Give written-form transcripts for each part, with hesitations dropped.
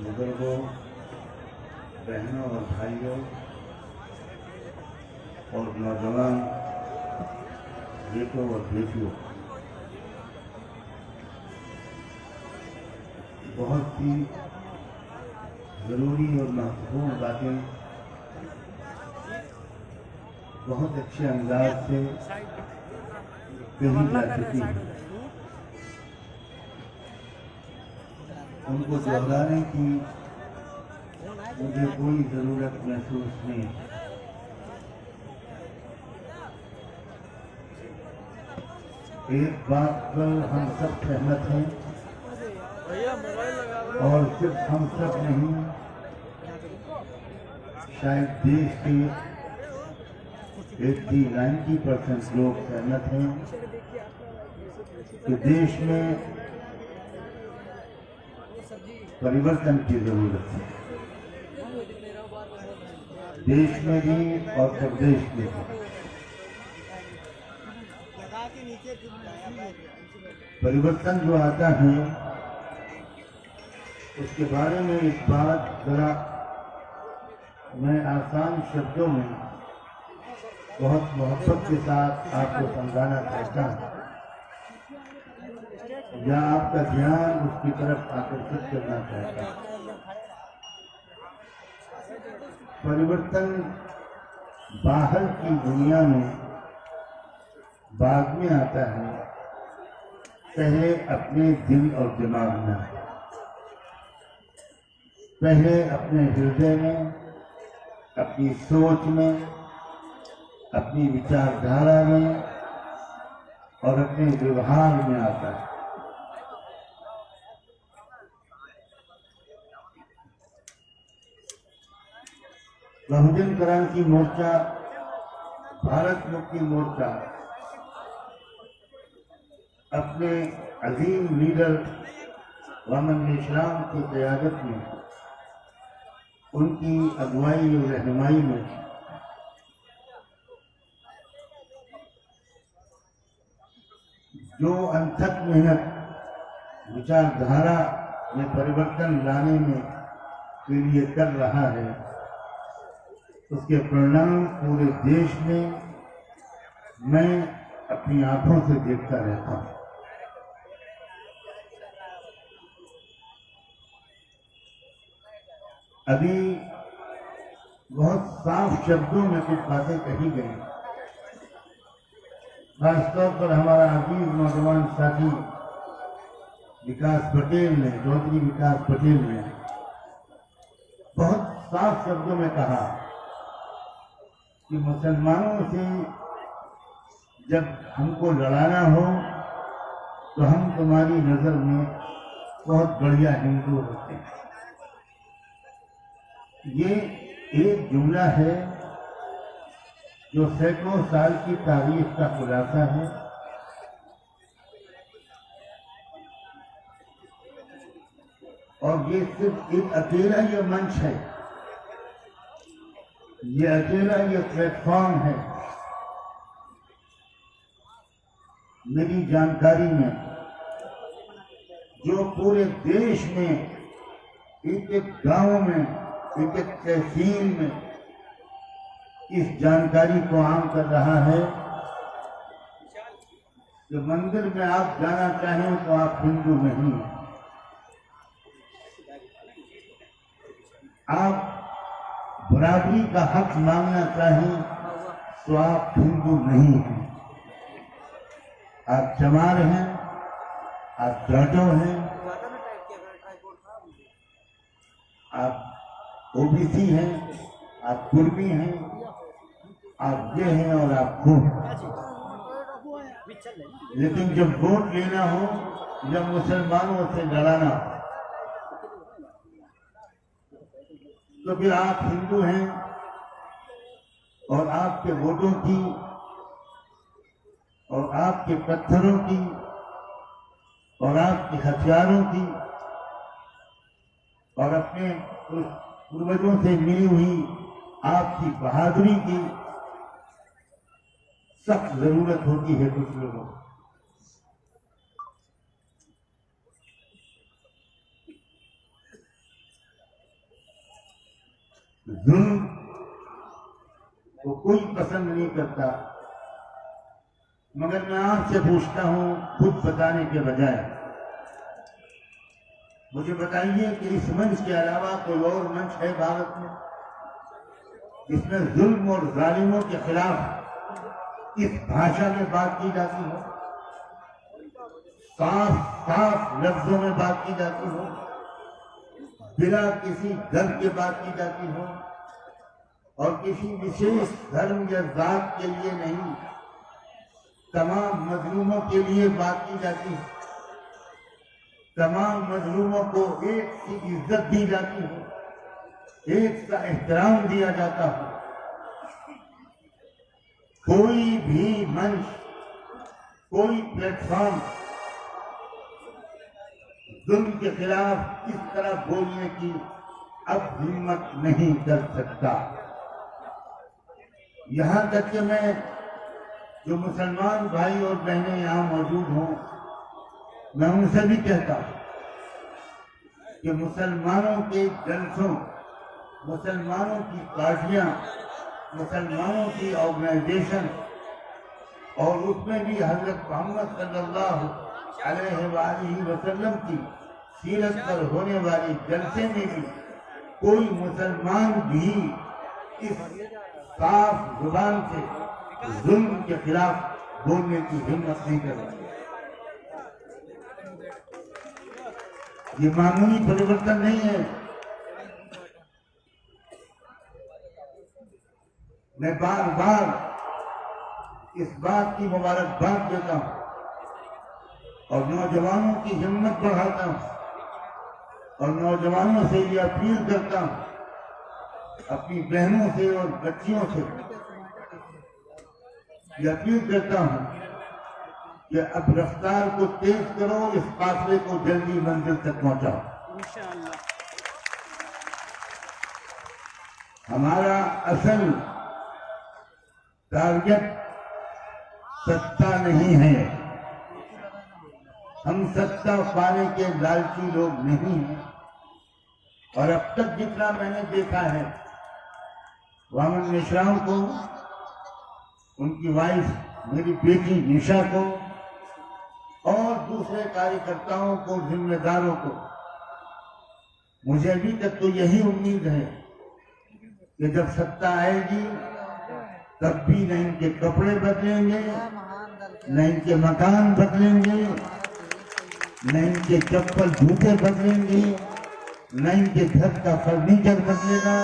बुजुर्गों, बहनों और भाइयों और नौजवान बेटों और बेटियों, बहुत सी ज़रूरी और महत्वपूर्ण बातें बहुत अच्छे अंदाज से कही जा चुकी हैं। उनको दोहराने की मुझे कोई ज़रूरत महसूस नहीं। एक बात पर हम सब सहमत हैं और सिर्फ हम सब नहीं, शायद देश के 80-90% लोग सहमत हैं कि देश में परिवर्तन की जरूरत है। देश में भी और प्रदेश में भी परिवर्तन जो आता है उसके बारे में एक बात जरा मैं आसान शब्दों में बहुत मोहब्बत के साथ आपको समझाना चाहता हूँ या आपका ध्यान उसकी तरफ आकर्षित करना चाहता हूँ। परिवर्तन बाहर की दुनिया में बाद में आता है, पहले अपने दिल और दिमाग में, पहले अपने हृदय में, अपनी सोच में, अपनी विचारधारा में और अपने व्यवहार में आता है। बहुजन क्रांति मोर्चा, भारत मुक्ति मोर्चा अपने अजीम लीडर वामन मेश्राम की क़यादत में, उनकी अगुवाई और रहनुमाई में जो अनथक मेहनत विचारधारा में परिवर्तन लाने में के लिए कर रहा है, उसके परिणाम पूरे देश में मैं अपनी आंखों से देखता रहता हूं। अभी बहुत साफ शब्दों में कुछ बातें कही गई। खासतौर पर हमारा अजीज नौजवान साथी विकास पटेल ने, चौधरी विकास पटेल ने बहुत साफ शब्दों में कहा कि मुसलमानों से जब हमको लड़ाना हो तो हम तुम्हारी नजर में बहुत बढ़िया हिंदू होते हैं। ये एक जुमला है जो सैकड़ों साल की तारीख का खुलासा है। और ये सिर्फ एक अकेला ये मंच है, ये अकेला ये प्लेटफॉर्म है। मेरी जानकारी में जो पूरे देश में एक एक गांव में, एक एक तहसील में इस जानकारी को आम कर रहा है कि मंदिर में आप जाना चाहें तो आप हिंदू नहीं हैं, आप बराबरी का हक मांगना चाहें तो आप हिंदू नहीं हैं, आप चमार हैं, आप जाटो हैं, आप ओबीसी हैं, आप कुर्मी हैं, आप ये हैं और आप वो हैं। लेकिन जब वोट लेना हो, जब मुसलमानों से लड़ाना हो, तो फिर आप हिंदू हैं और आपके वोटों की और आपके पत्थरों की और आपके हथियारों की और अपने पूर्वजों से मिली हुई आपकी बहादुरी की सख्त जरूरत होती है कुछ लोगों को। जुल्म को कोई पसंद नहीं करता, मगर मैं आपसे पूछता हूं, खुद बताने के बजाय मुझे बताइए कि इस मंच के अलावा कोई और मंच है भारत में जिसमें जुल्म और जालिमों के खिलाफ इस भाषा में बात की जाती हो, साफ साफ लफ्जों में बात की जाती हो, बिना किसी डर के बात की जाती हो, और किसी विशेष धर्म या जात के लिए नहीं, तमाम मजलूमों के लिए बात की जाती है, तमाम मजलूमों को एक की इज्जत दी जाती है, एक का एहतराम दिया जाता है। कोई भी मंच, कोई प्लेटफॉर्म जुल्म के खिलाफ इस तरह बोलने की अब हिम्मत नहीं कर सकता। यहां तक कि मैं जो मुसलमान भाई और बहनें यहाँ मौजूद हों, मैं उनसे भी कहता हूं कि मुसलमानों के जलसों, मुसलमानों की पार्टियां, मुसलमानों की ऑर्गेनाइजेशन और उसमें भी हजरत मोहम्मद सल्लल्लाहु अलैहि वसल्लम की सीरत पर होने वाले जलसे में भी कोई मुसलमान भी इस साफ जुबान से जुल्म के खिलाफ बोलने की हिम्मत नहीं कर रहा। ये मामूली परिवर्तन नहीं है। मैं बार बार इस बात की मुबारकबाद देता हूं और नौजवानों की हिम्मत बढ़ाता हूं और नौजवानों से ये अपील करता हूं, अपनी बहनों से और बच्चियों से ये अपील करता हूं कि अब रफ्तार को तेज करो, इस काफिले को जल्दी मंजिल तक पहुंचाओ। इंशाअल्लाह। हमारा असल टारगेट सत्ता नहीं है, हम सत्ता पाने के लालची लोग नहीं हैं। और अब तक जितना मैंने देखा है, वामन मिश्राम को, उनकी वाइफ मेरी बेटी निशा को और दूसरे कार्यकर्ताओं को, जिम्मेदारों को, मुझे अभी तक तो यही उम्मीद है कि जब सत्ता आएगी तब भी न इनके कपड़े बदलेंगे, न इनके मकान बदलेंगे, न इनके चप्पल जूते बदलेंगे, न इनके घर का फर्नीचर बदलेगा,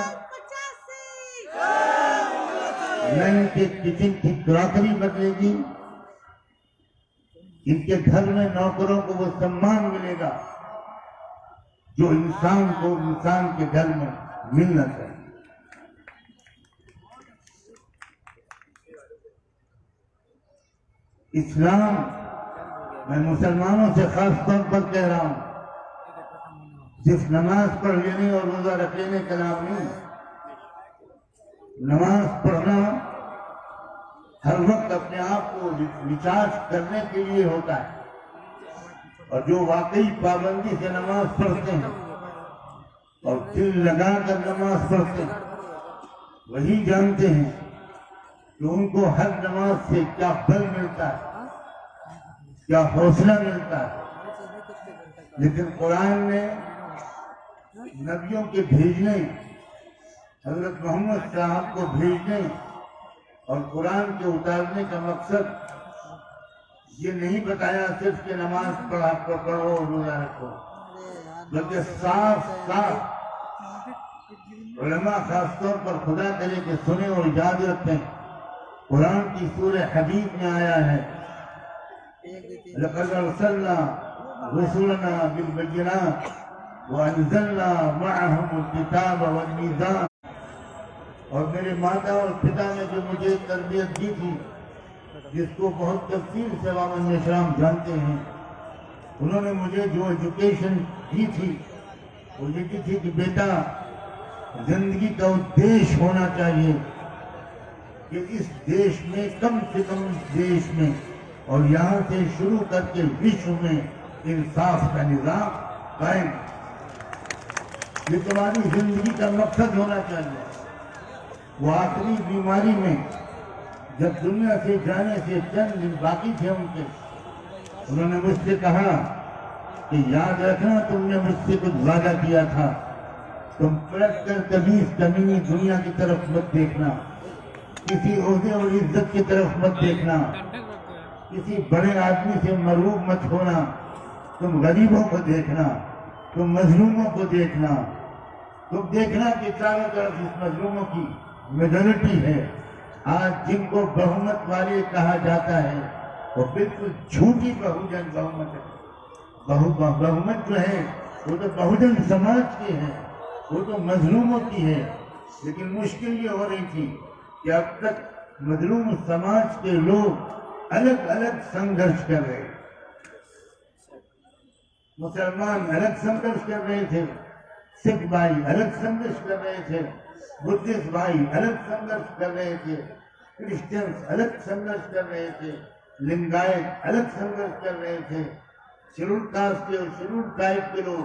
न इनके किचन की क्रॉकरी बदलेगी। इनके घर में नौकरों को वो सम्मान मिलेगा जो इंसान को इंसान के घर में मिलना चाहिए। इस्लाम, मैं मुसलमानों से खास तौर पर कह रहा हूं, सिर्फ नमाज पढ़ लेने और रोजा रख लेने का नाम नहीं। नमाज पढ़ना हर वक्त अपने आप को रिचार्ज करने के लिए होता है, और जो वाकई पाबंदी से नमाज पढ़ते हैं और दिल लगाकर नमाज पढ़ते हैं, वही जानते हैं कि उनको हर नमाज से क्या बल मिलता है, क्या हौसला मिलता है। लेकिन कुरान ने नबियों के भेजने, हजरत मोहम्मद साहब को भेजने और कुरान के उतारने का मकसद ये नहीं बताया सिर्फ कि नमाज पढ़ो और रोजा रखो, बल्कि साफ साफ उलमा खासतौर पर खुदा करे कि सुने और याद रखें, कुरान की सूरह हदीद में आया है, लक़द अरसलना रुसुलना बिल-बय्यिनात व अंज़लना मअहुमुल किताब वल मीज़ान। और मेरे माता और पिता ने जो मुझे तरबियत दी थी, जिसको बहुत तफसील से वामन मिश्राम जानते हैं, उन्होंने मुझे जो एजुकेशन दी थी वो ये की थी कि बेटा, जिंदगी का उद्देश्य होना चाहिए कि इस देश में, कम से कम देश में और यहाँ से शुरू करके विश्व में इंसाफ का निजाम कायम, ये तुम्हारी जिंदगी का मकसद होना चाहिए। वो आखिरी बीमारी में जब दुनिया से जाने से चंद दिन बाकी थे उनके, उन्होंने मुझसे कहा कि याद रखना तुमने मुझसे कुछ वादा किया था, तुम पलट कर कभी इस कमीनी दुनिया की तरफ मत देखना, किसी ओहदे और इज्जत की तरफ मत देखना, किसी बड़े आदमी से मरूब मत होना, तुम गरीबों को देखना, तुम मजलूमों को देखना, तुम देखना कि चारों तरफ इस मजलूमों की मेजोरिटी है। आज जिनको बहुमत वाले कहा जाता है वो बिल्कुल झूठी बहुजन बहुमत है। बहुमत जो है वो तो बहुजन समाज की है, वो तो मजलूमों की है। लेकिन मुश्किल ये हो रही थी कि अब तक मजलूम समाज के लोग अलग अलग संघर्ष कर रहे, मुसलमान अलग संघर्ष कर रहे थे, सिख भाई अलग संघर्ष कर रहे थे, बुद्धिस्ट भाई अलग संघर्ष कर रहे थे, क्रिश्चियंस अलग संघर्ष कर रहे थे, लिंगायत अलग संघर्ष कर रहे थे, शेड्यूल कास्ट के और शेड्यूल ट्राइब के लोग,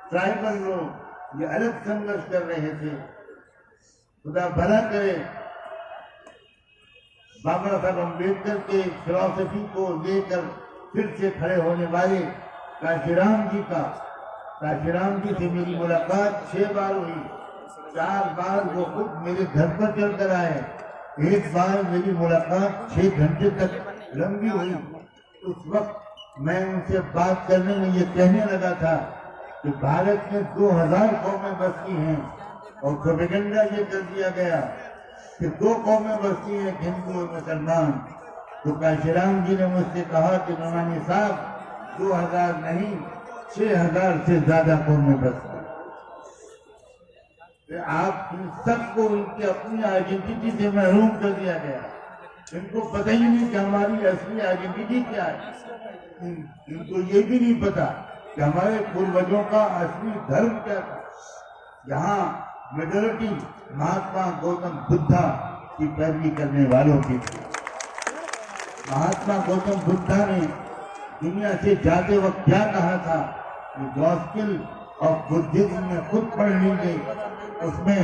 ट्राइबल लोग ये अलग संघर्ष कर रहे थे। खुदा भला करे बाबा साहब अम्बेडकर के फिलॉसफी को लेकर फिर से खड़े होने वाले काशीराम जी से मेरी मुलाकात 6 बार हुई। 4 बार वो खुद मेरे घर पर चलकर आए, एक बार मेरी मुलाकात 6 घंटे तक लंबी हुई। उस वक्त मैं उनसे बात करने में ये कहने लगा था कि भारत में 2000 कौमें बसती हैं और प्रोपेगेंडा ये कर दिया गया कि 2 कौमें बसती हैं, हिंदू और मुसलमान। तो काशीराम जी ने मुझसे कहा कि नवानी साहब 2000 नहीं 6000 से ज्यादा कौमें बसती। आप सबको उनकी अपनी आइडेंटिटी से महरूम कर दिया गया। इनको पता ही नहीं कि हमारी असली आइडेंटिटी क्या है। इनको ये भी नहीं पता कि हमारे पूर्वजों का असली धर्म क्या था। यहाँ मेजोरिटी महात्मा गौतम बुद्धा की पैरवी करने वालों की थी। महात्मा गौतम बुद्धा ने दुनिया से जाते वक्त क्या कहा था कि गॉस्पेल ऑफ बुद्धिज्म में खुद पढ़ लीजिए। उसमें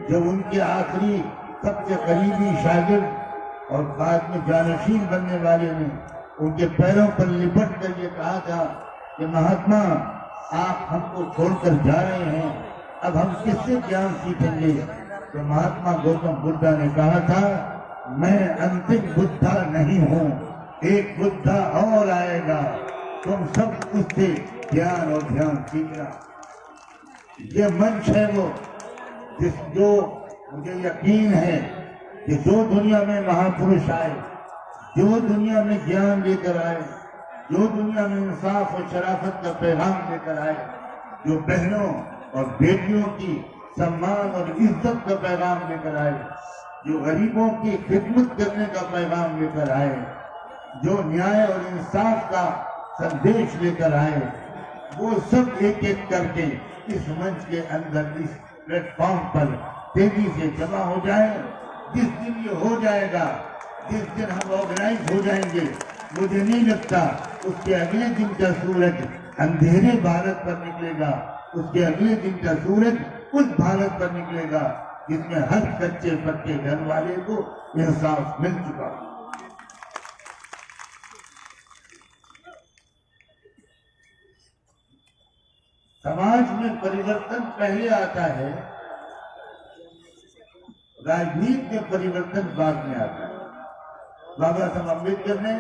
जब उनके आखिरी सबसे करीबी शागिर्द और बाद में जानशीन बनने वाले ने उनके पैरों पर लिपट कर ये कहा था कि महात्मा आप हमको छोड़कर जा रहे हैं, अब हम किससे ज्ञान सीखेंगे। तो महात्मा गौतम बुद्धा ने कहा था मैं अंतिम बुद्धा नहीं हूँ, एक बुद्धा और आएगा, तुम सब उससे ज्ञान और ध्यान सीखना। ये मंच है वो जो मुझे यकीन है कि जो दुनिया में महापुरुष आए, जो दुनिया में ज्ञान लेकर आए, जो दुनिया में इंसाफ और शराफत का पैगाम लेकर आए, जो बहनों और बेटियों की सम्मान और इज्जत का पैगाम लेकर आए, जो गरीबों की खिदमत करने का पैगाम लेकर आए, जो न्याय और इंसाफ का संदेश लेकर आए, वो सब एक एक करके इस मंच के अंदर इस प्लेटफॉर्म पर तेजी से जमा हो जाए। जिस दिन ये हो जाएगा, जिस दिन हम ऑर्गेनाइज हो जाएंगे, मुझे नहीं लगता उसके अगले दिन का सूरज अंधेरे भारत पर निकलेगा, उसके अगले दिन का सूरज उस भारत पर निकलेगा जिसमें हर कच्चे पक्के घर वाले को इंसाफ मिल चुका। समाज में परिवर्तन पहले आता है, राजनीति में परिवर्तन बाद में आता है। बाबा साहब अम्बेडकर ने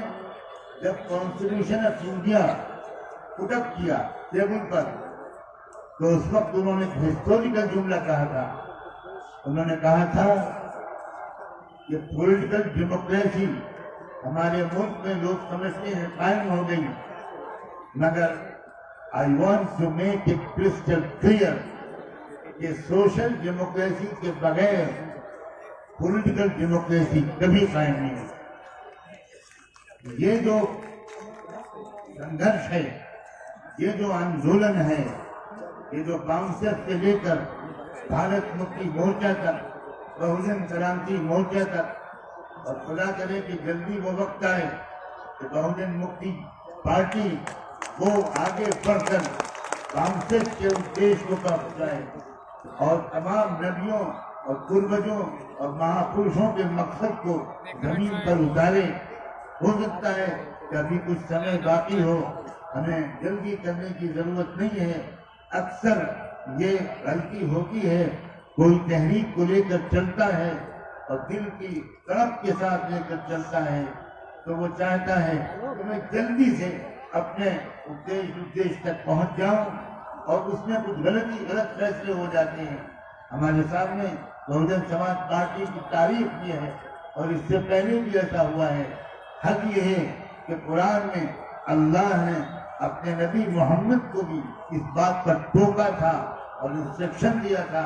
जब कॉन्स्टिट्यूशन ऑफ इंडिया पुटअप किया टेबल पर, तो उस वक्त उन्होंने हिस्टोरिकल जुमला कहा था। उन्होंने कहा था कि पॉलिटिकल डेमोक्रेसी हमारे मुल्क में लोग समझते हैं कायम हो गई, मगर I want to make it crystal clear कि सोशल डेमोक्रेसी के बगैर पॉलिटिकल डेमोक्रेसी कभी कायम नहीं है। ये जो संघर्ष है, ये जो आंदोलन है, ये जो बाउंसर से लेकर भारत मुक्ति मोर्चा तक, बहुजन क्रांति मोर्चा तक, और खुदा करे कि जल्दी वो वक्त आए कि बहुजन मुक्ति पार्टी वो आगे बढ़कर बाउंसर के उद्देश्य को पहुंचाए और तमाम नदियों और पूर्वजों और महापुरुषों के मकसद को जमीन पर उतारे। हो सकता है कि अभी कुछ समय बाकी हो, हमें जल्दी करने की जरूरत नहीं है। अक्सर ये गलती होती है, कोई तहरीक को लेकर चलता है और दिल की तड़प के साथ लेकर चलता है, तो वो चाहता है कि मैं जल्दी से अपने उद्देश्य तक पहुंच जाऊं, और उसमें कुछ गलत फैसले हो जाते हैं। हमारे सामने बहुजन समाज पार्टी की तारीफ भी है, और इससे पहले भी ऐसा हुआ है। हक ये है कि कुरान में अल्लाह ने अपने नबी मोहम्मद को भी इस बात पर टोका था और इंस्ट्रक्शन दिया था,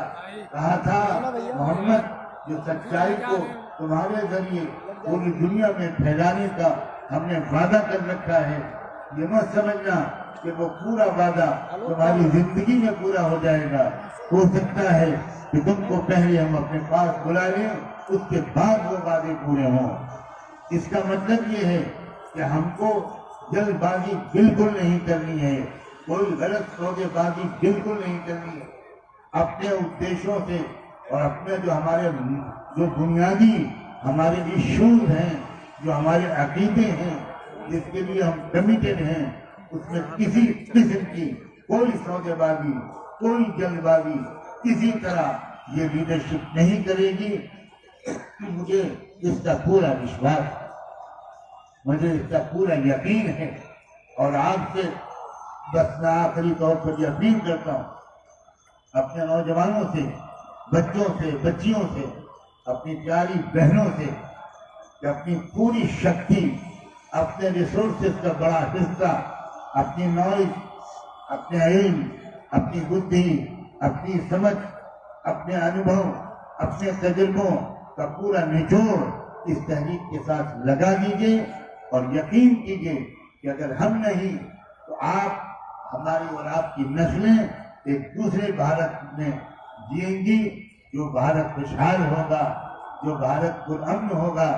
कहा था मोहम्मद, जो सच्चाई को तुम्हारे जरिए पूरी दुनिया में फैलाने का हमने वादा कर रखा है, ये मत समझना कि वो पूरा वादा तुम्हारी जिंदगी में पूरा हो जाएगा। हो सकता है कि तुमको पहले हम अपने पास बुला लें, उसके बाद वो वादे पूरे हों। इसका मतलब ये है कि हमको जल्दबाजी बिल्कुल नहीं करनी है, कोई गलत सौदेबाजी बिल्कुल नहीं करनी है। अपने उद्देश्यों से और अपने जो बुनियादी हमारे इश्यूज हैं, जो हमारे अकीदे हैं, जिसके लिए हम कमिटेड हैं, उसमें किसी किस्म की कोई सौदेबाजी, कोई जल्दबाजी किसी तरह ये लीडरशिप नहीं करेगी। मुझे इसका पूरा विश्वास, मुझे इसका पूरा यकीन है। और आपसे बस मैं आखिरी तौर पर यह अपील करता हूँ, अपने नौजवानों से, बच्चों से, बच्चियों से, अपनी प्यारी बहनों से कि अपनी पूरी शक्ति, अपने रिसोर्सेज का बड़ा हिस्सा, अपनी नॉलेज, अपने इल्म, अपनी बुद्धि, अपनी समझ, अपने अनुभव, अपने तजुर्बों का पूरा निचोड़ इस तहरीक के साथ लगा दीजिए, और यकीन कीजिए कि अगर हम नहीं तो आप, हमारी और आपकी नस्लें एक दूसरे भारत में जिएंगी, जो भारत खुशहाल होगा, जो भारत पुरअमन होगा,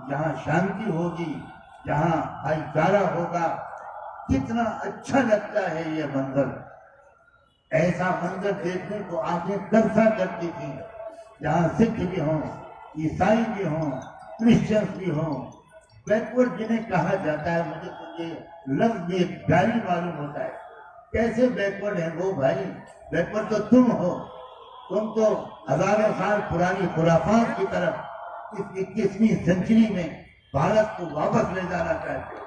जहाँ शांति होगी, जहाँ भाईचारा होगा। कितना अच्छा लगता है ये मंजर, ऐसा मंजर देखने को आंखें तरसा करती थी, जहाँ सिख भी हों, ईसाई भी हों, क्रिश्चियंस भी हों। बैकवर्ड जिन्हें कहा जाता है, मुझे तो ये लफ्ज भी एक गाली मालूम होता है। कैसे बैकवर्ड है वो भाई? बैकवर्ड तो तुम हो, तुम तो हजारों साल पुरानी खुराफात की तरफ इस 21वीं सेंचुरी में भारत को वापस ले जाना चाहते हो।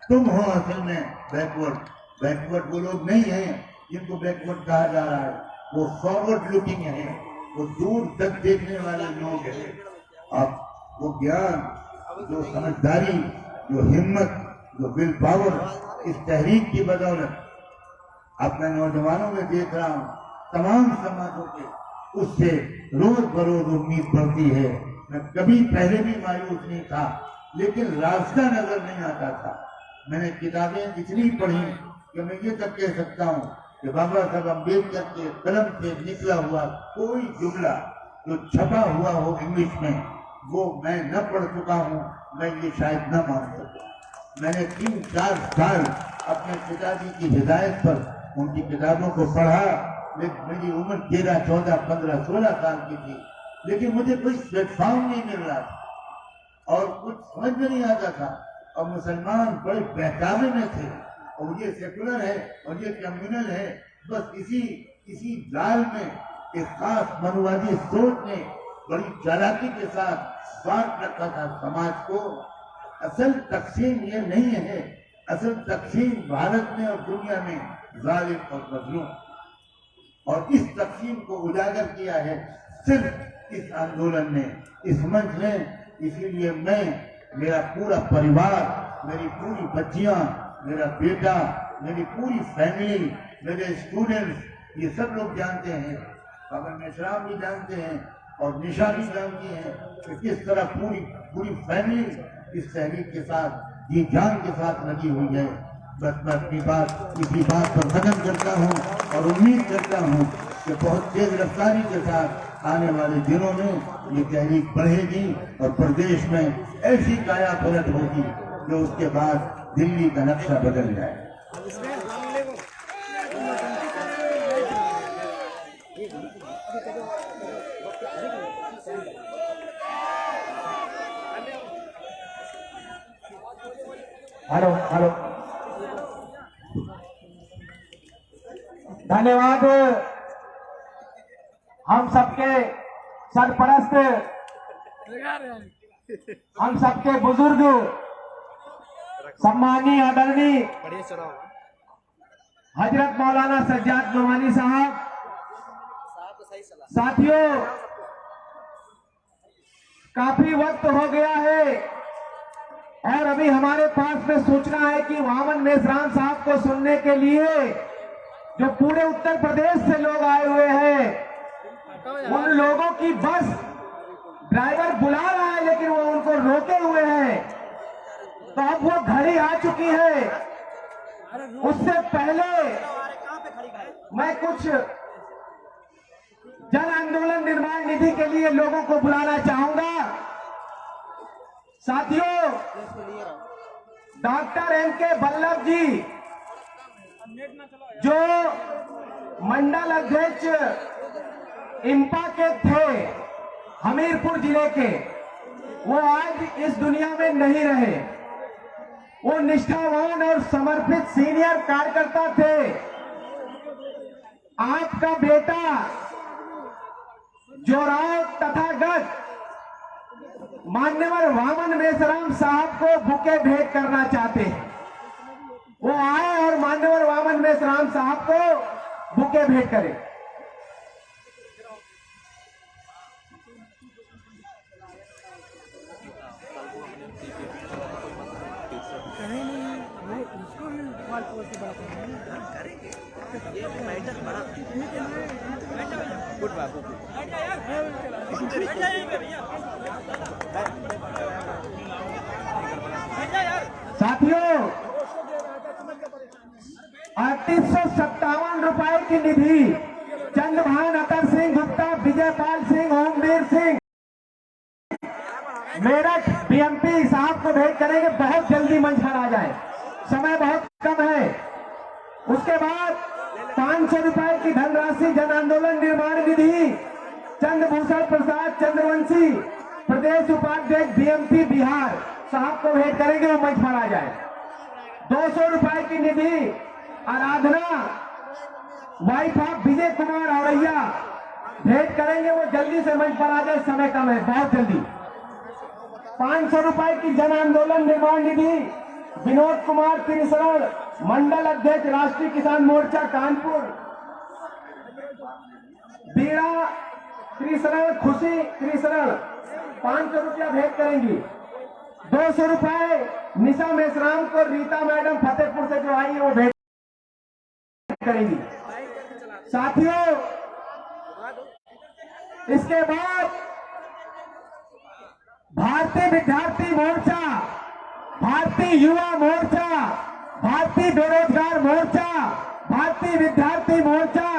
तुम हो असल में बैकवर्ड। बैकवर्ड वो लोग नहीं हैं जिनको बैकवर्ड कहा जा रहा है, वो फॉरवर्ड लुकिंग है, वो दूर तक देखने वाले लोग हैं। अब वो ज्ञान, जो समझदारी, जो हिम्मत, जो विल पावर इस तहरीक की बदौलत अपने नौजवानों में देख रहा हूँ, तमाम समाजों के, उससे रोज बरोज उम्मीद बढ़ती है। मैं कभी पहले भी मायूस नहीं था, लेकिन रास्ता नजर नहीं आता था। मैंने किताबें इतनी पढ़ी कि मैं ये तक कह सकता हूँ कि बाबा साहब अम्बेडकर के कलम से निकला हुआ कोई जुमला जो छपा हुआ हो इंग्लिश में, वो मैं न पढ़ चुका हूँ, मैं ये शायद न मान सकूं। मैंने 3-4 साल अपने पिताजी की हिदायत पर उनकी किताबों को पढ़ा। मेरी उम्र 13, 14, 15, 16 साल की थी, लेकिन मुझे कोई प्लेटफॉर्म नहीं मिल रहा था और कुछ समझ में नहीं आता था। और मुसलमान बड़े बहकावे में थे, और ये सेकुलर है और ये कम्युनल है। बस इसी जाल में एक खास मनुवादी सोच ने बड़ी चालाकी के साथ बांट रखा था समाज को। असल तकसीम ये नहीं है, असल तकसीम भारत में और दुनिया में जालिम और मजलूम, और इस तकसीम को उजागर किया है सिर्फ इस आंदोलन ने, इस मंच ने। इसीलिए मैं, मेरा पूरा परिवार, मेरी पूरी बच्चियां, मेरा बेटा, मेरी पूरी फैमिली, मेरे स्टूडेंट्स, ये सब लोग जानते हैं, बाबा मेश्राम भी जानते हैं और निशा भी जानती है कि किस तरह पूरी फैमिली इस तहरीक के साथ, ये जान के साथ लगी हुई है। बस मैं अपनी बात इसी बात पर खत्म करता हूँ और उम्मीद करता हूँ कि बहुत तेज रफ्तारी के साथ आने वाले दिनों में ये तहरीक बढ़ेगी और प्रदेश में ऐसी काया पलट होगी जो उसके बाद दिल्ली का नक्शा बदल जाए। हेलो हेलो, धन्यवाद हम सबके सरपरस्त, हम सबके बुजुर्ग, सम्मानीय आदरणीय हजरत मौलाना सज्जाद नोमानी साहब। साथियों, काफी वक्त हो गया है और अभी हमारे पास में सूचना है कि वामन मेश्राम साहब को सुनने के लिए जो पूरे उत्तर प्रदेश से लोग आए हुए हैं, उन लोगों की बस ड्राइवर बुला रहा है लेकिन वो उनको रोके हुए हैं। तो अब वो घड़ी आ चुकी है। उससे पहले मैं कुछ जन आंदोलन निर्माण निधि के लिए लोगों को बुलाना चाहूंगा। साथियों, डॉक्टर एम.के. बल्लभ जी जो मंडल अध्यक्ष इंपा के थे, हमीरपुर जिले के, वो आज इस दुनिया में नहीं रहे। वो निष्ठावान और समर्पित सीनियर कार्यकर्ता थे। आपका बेटा जोराव तथागत मान्यवर वामन मेश्राम साहब को बुके भेंट करना चाहते हैं। वो आए और मान्यवर वामन मेश्राम साहब को बुके भेंट करें। साथियों, 3857 रुपए की निधि चंद्रभान अतर सिंह गुप्ता, विजयपाल सिंह, ओमवीर सिंह मेरठ बीएमपी साहब को भेंट करेंगे। बहुत जल्दी मंच पर आ जाए, समय बहुत कम है। उसके बाद 500 रुपए की धनराशि जन आंदोलन निर्माण निधि चंद्रभूषण प्रसाद चंद्रवंशी, प्रदेश उपाध्यक्ष बीएमपी बिहार साहब को भेंट करेंगे। वो मंच पर आ जाए। 200 रुपए की निधि आराधना वाइफ ऑफ विजय कुमार औरैया भेंट करेंगे। वो जल्दी से मंच पर आ जाए, समय कम है, बहुत जल्दी। 500 रुपए की जन आंदोलन निर्माण निधि विनोद कुमार त्रिशरण, मंडल अध्यक्ष राष्ट्रीय किसान मोर्चा कानपुर, बीड़ा त्रिशरण, खुशी त्रिशरण 500 रुपया भेंट करेंगी। 200 रुपए निशा मेश्राम को, रीता मैडम फतेहपुर से जो आई है वो भेंट करेंगी। साथियों, इसके बाद भारतीय विद्यार्थी मोर्चा, भारतीय युवा मोर्चा, भारतीय बेरोजगार मोर्चा, भारतीय विद्यार्थी मोर्चा,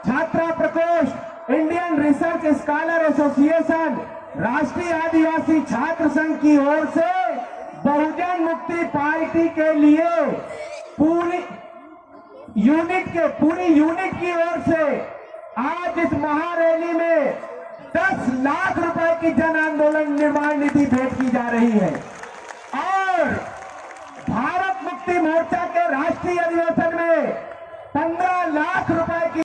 छात्रा प्रकोष्ठ, इंडियन रिसर्च स्कॉलर एसोसिएशन, राष्ट्रीय आदिवासी छात्र संघ की ओर से बहुजन मुक्ति पार्टी के लिए पूरी यूनिट की ओर से आज इस महारैली में 10 लाख रुपए की जन आंदोलन निर्माण निधि भेंट की जा रही है। और भारत मुक्ति मोर्चा के राष्ट्रीय अधिवेशन में 15 लाख रुपए की